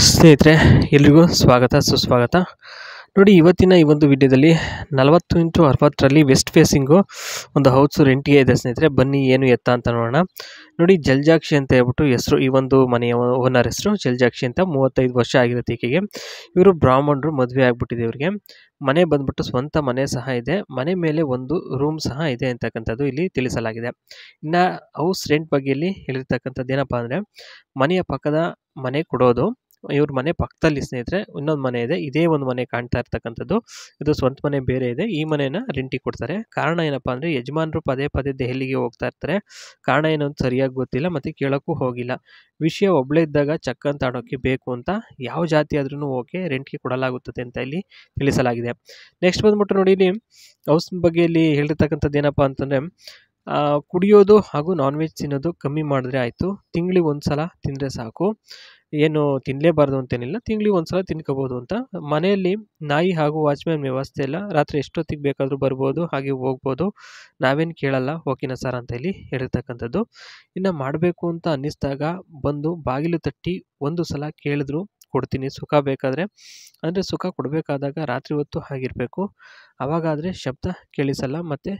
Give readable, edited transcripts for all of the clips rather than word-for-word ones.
ಸ್ನೇಹಿತರೆ ಎಲ್ರಿಗೂ ಸ್ವಾಗತ ಸುಸ್ವಾಗತ. ನೋಡಿ, ಇವತ್ತಿನ ಈ ಒಂದು ವಿಡಿಯೋದಲ್ಲಿ 40x60ರಲ್ಲಿ ವೆಸ್ಟ್ ಫೇಸಿಂಗು ಒಂದು ಹೌಸು ರೆಂಟಿಗೆ ಇದೆ ಸ್ನೇಹಿತರೆ. ಬನ್ನಿ ಏನು ಎತ್ತ ಅಂತ ನೋಡೋಣ. ನೋಡಿ, ಜಲ್ಜಾಕ್ಷಿ ಅಂತ ಹೇಳ್ಬಿಟ್ಟು ಹೆಸರು, ಈ ಒಂದು ಮನೆಯ ಓನರ್ ಹೆಸರು ಜಲ್ಜಾಕ್ಷಿ ಅಂತ. 35 ವರ್ಷ ಆಗಿರುತ್ತೆ ಈಕೆಗೆ. ಇವರು ಬ್ರಾಹ್ಮಣರು, ಮದುವೆ ಆಗ್ಬಿಟ್ಟಿದೆ ಇವರಿಗೆ. ಮನೆ ಬಂದ್ಬಿಟ್ಟು ಸ್ವಂತ ಮನೆ ಸಹ ಇದೆ. ಮನೆ ಮೇಲೆ ಒಂದು ರೂಮ್ ಸಹ ಇದೆ ಅಂತಕ್ಕಂಥದ್ದು ಇಲ್ಲಿ ತಿಳಿಸಲಾಗಿದೆ. ಇನ್ನು ಹೌಸ್ ರೆಂಟ್ ಬಗ್ಗೆಯಲ್ಲಿ ಹೇಳಿರ್ತಕ್ಕಂಥದ್ದು ಏನಪ್ಪ ಅಂದರೆ, ಮನೆಯ ಪಕ್ಕದ ಮನೆ ಕೊಡೋದು. ಇವ್ರ ಮನೆ ಪಕ್ಕದಲ್ಲಿ ಸ್ನೇಹಿತರೆ ಇನ್ನೊಂದು ಮನೆ ಇದೆ. ಇದೇ ಒಂದು ಮನೆ ಕಾಣ್ತಾ ಇರ್ತಕ್ಕಂಥದ್ದು. ಇದು ಸ್ವಂತ ಮನೆ ಬೇರೆ ಇದೆ. ಈ ಮನೆನ ರೆಂಟಿಗೆ ಕೊಡ್ತಾರೆ. ಕಾರಣ ಏನಪ್ಪಾ ಅಂದರೆ, ಯಜಮಾನರು ಪದೇ ಪದೇ ದೆಹಲಿಗೆ ಹೋಗ್ತಾ ಇರ್ತಾರೆ. ಕಾರಣ ಏನು ಅಂತ ಸರಿಯಾಗಿ ಗೊತ್ತಿಲ್ಲ, ಮತ್ತು ಕೇಳೋಕ್ಕೂ ಹೋಗಿಲ್ಲ. ವಿಷಯ ಒಬ್ಬಳೇ ಇದ್ದಾಗ ಚಕ್ಕ ಅಂತ ಆಡೋಕ್ಕೆ ಬೇಕು ಅಂತ ಯಾವ ಜಾತಿ ಆದ್ರೂ ಓಕೆ, ರೆಂಟ್ಗೆ ಕೊಡಲಾಗುತ್ತದೆ ಅಂತ ಇಲ್ಲಿ ತಿಳಿಸಲಾಗಿದೆ. ನೆಕ್ಸ್ಟ್ ಬಂದ್ಬಿಟ್ಟು ನೋಡಿ, ಇಲ್ಲಿ ಹೌಸ್ ಬಗ್ಗೆ ಇಲ್ಲಿ ಹೇಳಿರ್ತಕ್ಕಂಥದ್ದು ಏನಪ್ಪ ಅಂತಂದರೆ, ಕುಡಿಯೋದು ಹಾಗೂ ನಾನ್ ವೆಜ್ ತಿನ್ನೋದು ಕಮ್ಮಿ ಮಾಡಿದ್ರೆ ಆಯಿತು. ತಿಂಗಳಿಗೆ ಒಂದು ಸಲ ತಿಂದರೆ ಸಾಕು. ಏನು ತಿನ್ನಲೇಬಾರ್ದು ಅಂತೇನಿಲ್ಲ, ತಿಂಗಳಿಗೆ ಒಂದು ಸಲ ತಿನ್ಕೋಬೋದು ಅಂತ. ಮನೆಯಲ್ಲಿ ನಾಯಿ ಹಾಗೂ ವಾಚ್ಮ್ಯಾನ್ ವ್ಯವಸ್ಥೆ ಇಲ್ಲ. ರಾತ್ರಿ ಎಷ್ಟೊತ್ತಿಗೆ ಬೇಕಾದರೂ ಬರ್ಬೋದು, ಹಾಗೆ ಹೋಗ್ಬೋದು. ನಾವೇನು ಕೇಳಲ್ಲ, ಓಕೆನಾ ಸರ್ ಅಂತ ಇಲ್ಲಿ ಹೇಳಿರ್ತಕ್ಕಂಥದ್ದು. ಇನ್ನು ಮಾಡಬೇಕು ಅಂತ ಅನ್ನಿಸ್ದಾಗ ಬಂದು ಬಾಗಿಲು ತಟ್ಟಿ ಒಂದು ಸಲ ಕೇಳಿದ್ರು ಕೊಡ್ತೀನಿ. ಸುಖ ಬೇಕಾದರೆ, ಅಂದರೆ ಸುಖ ಕೊಡಬೇಕಾದಾಗ ರಾತ್ರಿ ಹೊತ್ತು ಆಗಿರಬೇಕು. ಆವಾಗಾದರೆ ಶಬ್ದ ಕೇಳಿಸಲ್ಲ, ಮತ್ತು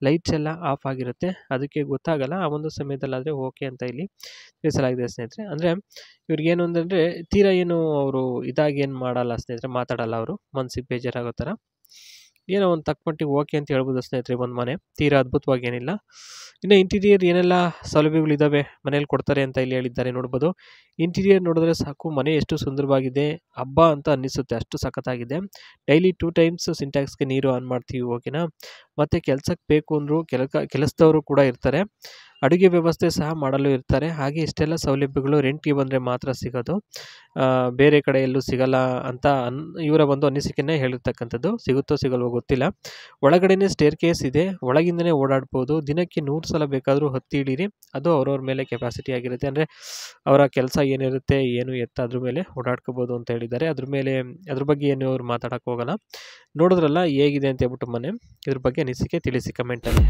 ಲೈಟ್ಸ್ ಎಲ್ಲ ಆಫ್ ಆಗಿರುತ್ತೆ. ಅದಕ್ಕೆ ಗೊತ್ತಾಗಲ್ಲ. ಆ ಒಂದು ಸಮಯದಲ್ಲಾದರೆ ಓಕೆ ಅಂತ ಇಲ್ಲಿ ತಿಳಿಸಲಾಗಿದೆ ಸ್ನೇಹಿತರೆ. ಅಂದರೆ ಇವ್ರಿಗೇನು ಅಂತಂದರೆ, ತೀರಾ ಏನು ಅವರು ಇದಾಗಿ ಏನು ಮಾಡಲ್ಲ ಸ್ನೇಹಿತರೆ, ಮಾತಾಡಲ್ಲ ಅವರು. ಮನಸ್ಸಿಗೆ ಬೇಜಾರಾಗೋ ಥರ ಏನೋ ಒಂದು ತಕ್ಕಮಟ್ಟಿಗೆ ಓಕೆ ಅಂತ ಹೇಳ್ಬೋದು ಸ್ನೇಹಿತರೆ. ಒಂದು ಮನೆ ತೀರಾ ಅದ್ಭುತವಾಗಿ ಏನಿಲ್ಲ. ಇನ್ನು ಇಂಟೀರಿಯರ್ ಏನೆಲ್ಲ ಸೌಲಭ್ಯಗಳಿದ್ದಾವೆ ಮನೇಲಿ ಕೊಡ್ತಾರೆ ಅಂತ ಇಲ್ಲಿ ಹೇಳಿದ್ದಾರೆ, ನೋಡ್ಬೋದು. ಇಂಟೀರಿಯರ್ ನೋಡಿದ್ರೆ ಸಾಕು, ಮನೆ ಎಷ್ಟು ಸುಂದರವಾಗಿದೆ, ಹಬ್ಬ ಅಂತ ಅನ್ನಿಸುತ್ತೆ, ಅಷ್ಟು ಸಖತ್ತಾಗಿದೆ. ಡೈಲಿ 2 ಟೈಮ್ಸ್ ಸಿಂಟ್ಯಾಕ್ಸ್ಗೆ ನೀರು ಆನ್ ಮಾಡ್ತೀವಿ, ಓಕೆನಾ. ಮತ್ತು ಕೆಲಸಕ್ಕೆ ಬೇಕು ಅಂದರೂ ಕೆಲಸದವರು ಕೂಡ ಇರ್ತಾರೆ. ಅಡುಗೆ ವ್ಯವಸ್ಥೆ ಸಹ ಮಾಡಲು ಇರ್ತಾರೆ. ಹಾಗೆ ಇಷ್ಟೆಲ್ಲ ಸೌಲಭ್ಯಗಳು ರೆಂಟ್ಗೆ ಬಂದರೆ ಮಾತ್ರ ಸಿಗೋದು, ಬೇರೆ ಕಡೆ ಎಲ್ಲೂ ಸಿಗಲ್ಲ ಅಂತ ಇವರ ಒಂದು ಅನಿಸಿಕೆನೇ ಹೇಳಿರ್ತಕ್ಕಂಥದ್ದು. ಸಿಗುತ್ತೋ ಸಿಗಲ್ವೋ ಗೊತ್ತಿಲ್ಲ. ಒಳಗಡೆನೇ ಸ್ಟೇರ್ ಕೇಸ್ ಇದೆ, ಒಳಗಿಂದನೇ ಓಡಾಡ್ಬೋದು. ದಿನಕ್ಕೆ 100 ಸಲ ಬೇಕಾದರೂ ಹತ್ತಿ ಇಡೀರಿ, ಅದು ಅವ್ರವ್ರ ಮೇಲೆ ಕೆಪಾಸಿಟಿ ಆಗಿರುತ್ತೆ. ಅಂದರೆ ಅವರ ಕೆಲಸ ಏನಿರುತ್ತೆ, ಏನು ಎತ್ತ ಅದ್ರ ಮೇಲೆ ಓಡಾಡ್ಕೋಬೋದು ಅಂತ ಹೇಳಿದ್ದಾರೆ. ಅದ್ರ ಬಗ್ಗೆ ಏನು ಅವ್ರು ಮಾತಾಡೋಕ್ಕೆ ಹೋಗಲ್ಲ. ನೋಡಿದ್ರಲ್ಲ ಹೇಗಿದೆ ಅಂತ ಹೇಳ್ಬಿಟ್ಟು ಮನೆ, ಇದ್ರ ಬಗ್ಗೆ ಅನಿಸಿಕೆ ತಿಳಿಸಿ ಕಮೆಂಟಲ್ಲಿ.